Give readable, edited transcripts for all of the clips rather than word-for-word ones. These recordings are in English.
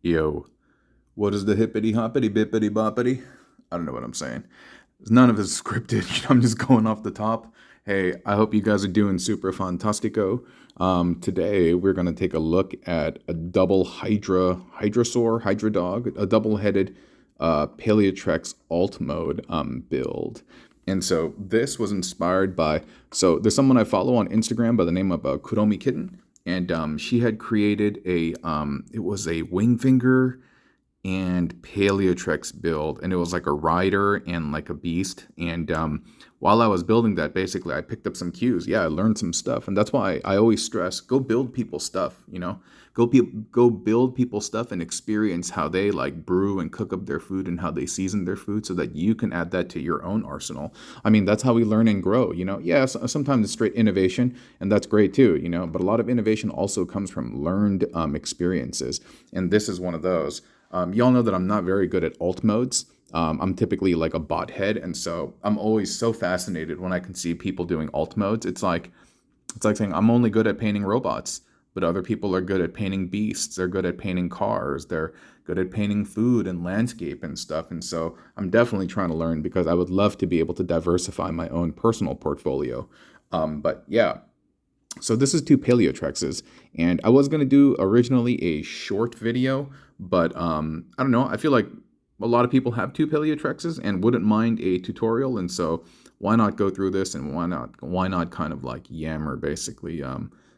Yo, what is the hippity hoppity bippity boppity? I don't know what I'm saying. None of it's scripted. I'm just going off the top. Hey, I hope you guys are doing super fantastico. Today we're gonna take a look at a double Hydrasaur, Hydra dog, a double-headed Paleotrex alt mode build. And so this was inspired by, so there's someone I follow on Instagram by the name of Kuromi Kitten, and she had created it was a wing finger and Paleotrex build, and it was like a rider and like a beast. And while I was building that, basically, I picked up some cues. Yeah, I learned some stuff, and that's why I always stress: go build people's stuff. Go build people's stuff and experience how they like brew and cook up their food and how they season their food, so that you can add that to your own arsenal. I mean, that's how we learn and grow. Yeah, sometimes it's straight innovation, and that's great too. But a lot of innovation also comes from learned experiences, and this is one of those. Y'all know that I'm not very good at alt modes. I'm typically like a bot head, and so I'm always so fascinated when I can see people doing alt modes. It's like saying I'm only good at painting robots, but other people are good at painting beasts. They're good at painting cars. They're good at painting food and landscape and stuff. And so I'm definitely trying to learn, because I would love to be able to diversify my own personal portfolio. But yeah, so this is two Paleotrexes, and I was gonna do originally a short video, but I don't know. I feel like a lot of people have two Paleotrexes and wouldn't mind a tutorial, and so why not go through this, and why not kind of like yammer basically,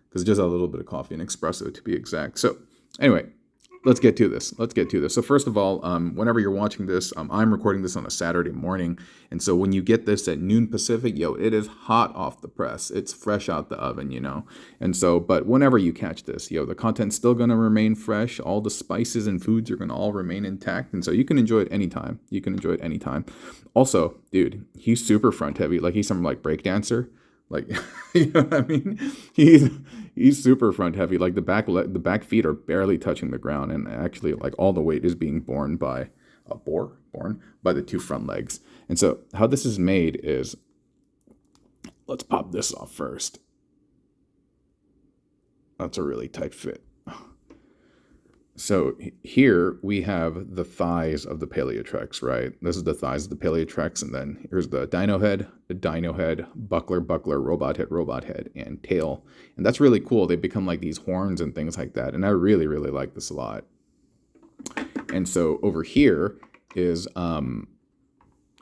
because just a little bit of coffee and espresso to be exact. So anyway, let's get to this. So first of all, whenever you're watching this, I'm recording this on a Saturday morning, and so when you get this at noon Pacific, yo, it is hot off the press. It's fresh out the oven. And so, but whenever you catch this, yo, the content's still gonna remain fresh. All the spices and foods are gonna all remain intact, and so you can enjoy it anytime. Also, dude, he's super front heavy. Like, he's some like break dancer. Like, you know what I mean? He's super front heavy. Like, the back feet are barely touching the ground, and actually, like, all the weight is being borne by borne by the two front legs. And so, how this is made is, let's pop this off first. That's a really tight fit. So here we have the thighs of the Paleotrex, right? This is the thighs of the Paleotrex, and then here's the dino head, buckler, robot head, and tail. And that's really cool. They become like these horns and things like that. And I really, really like this a lot. And so over here is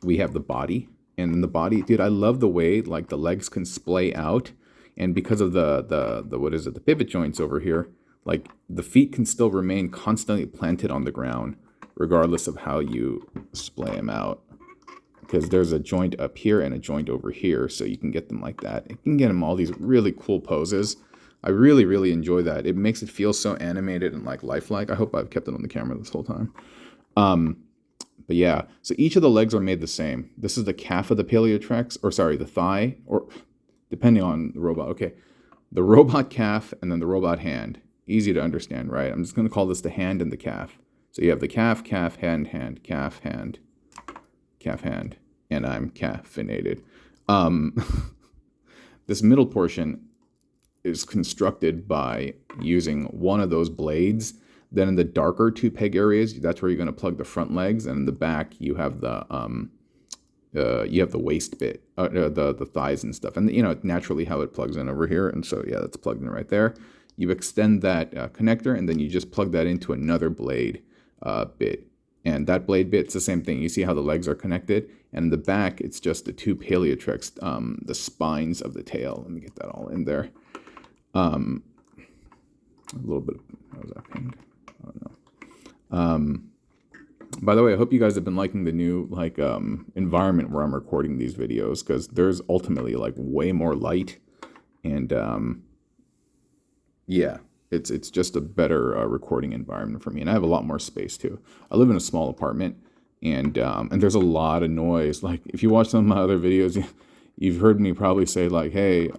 we have the body. And in the body, dude, I love the way like the legs can splay out. And because of the pivot joints over here, like, the feet can still remain constantly planted on the ground, regardless of how you splay them out. Because there's a joint up here and a joint over here, so you can get them like that. You can get them all these really cool poses. I really, really enjoy that. It makes it feel so animated and like lifelike. I hope I've kept it on the camera this whole time. But yeah, so each of the legs are made the same. This is the calf of the Paleotrex, or sorry, the thigh, or depending on the robot. Okay, the robot calf and then the robot hand. Easy to understand, right? I'm just going to call this the hand and the calf. So you have the calf, hand, calf, hand, and I'm caffeinated. This middle portion is constructed by using one of those blades. Then in the darker two peg areas, that's where you're going to plug the front legs, and in the back you have the waist bit, the thighs and stuff, and naturally how it plugs in over here. And so yeah, that's plugged in right there. You extend that connector, and then you just plug that into another blade bit. And that blade bit's the same thing. You see how the legs are connected? And in the back, it's just the two Paleotrex, the spines of the tail. Let me get that all in there. A little bit, how was that pinged? I don't know. By the way, I hope you guys have been liking the new environment where I'm recording these videos, because there's ultimately like way more light, and yeah, it's just a better recording environment for me, and I have a lot more space too. I live in a small apartment, and there's a lot of noise. Like, if you watch some of my other videos, you've heard me probably say like, hey,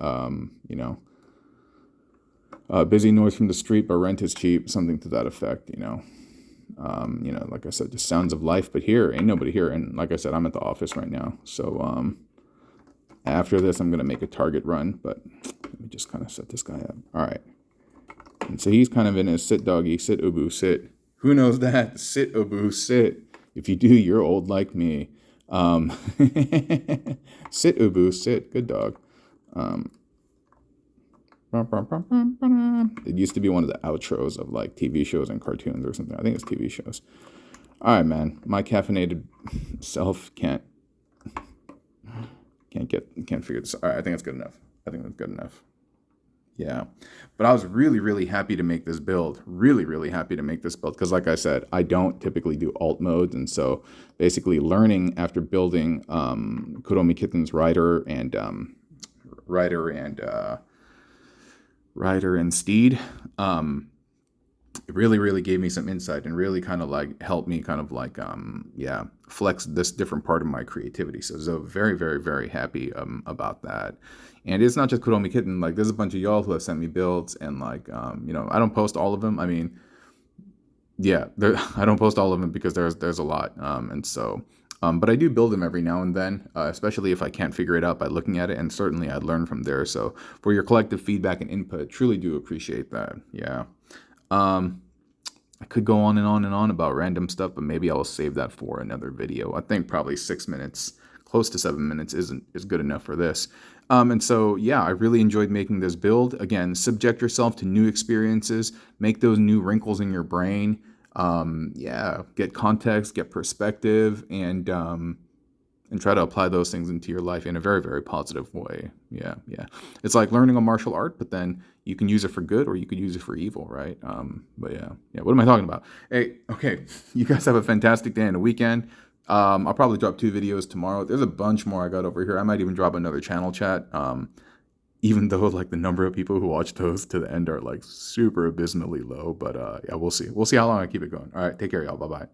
busy noise from the street, but rent is cheap, something to that effect. Like I said, just sounds of life. But here, ain't nobody here, and like I said, I'm at the office right now. So after this, I'm gonna make a target run, but let me just kind of set this guy up. All right. And so he's kind of in his sit doggy, sit ubu, sit. Who knows that? Sit, Abu, sit. If you do, you're old like me. Sit, Ubu, sit. Good dog. It used to be one of the outros of like TV shows and cartoons or something. I think it's TV shows. All right, man. My caffeinated self can't figure this. All right, I think that's good enough. I think that's good enough. Yeah, but I was really happy to make this build. Really happy to make this build because, like I said, I don't typically do alt modes, and so basically learning after building Kuromi Kitten's rider and steed, it really gave me some insight and really kind of like helped me kind of like flex this different part of my creativity. So very happy about that. And it's not just Kuromi Kitten. Like there's a bunch of y'all who have sent me builds, and like I don't post all of them. I mean, yeah, I don't post all of them because there's a lot, and so. But I do build them every now and then, especially if I can't figure it out by looking at it, and certainly I'd learn from there. So for your collective feedback and input, truly do appreciate that. Yeah. I could go on and on about random stuff, but maybe I will save that for another video. I think probably 6 minutes, close to 7 minutes is good enough for this. And so, yeah, I really enjoyed making this build. Again, subject yourself to new experiences, make those new wrinkles in your brain. Get context, get perspective, and try to apply those things into your life in a very positive way. Yeah. It's like learning a martial art, but then you can use it for good or you could use it for evil, right? But yeah. What am I talking about? Hey, okay, you guys have a fantastic day and a weekend. I'll probably drop 2 videos tomorrow. There's a bunch more I got over here. I might even drop another channel chat. Even though like the number of people who watch those to the end are like super abysmally low, but yeah, we'll see. We'll see how long I keep it going. All right, take care, y'all. Bye-bye.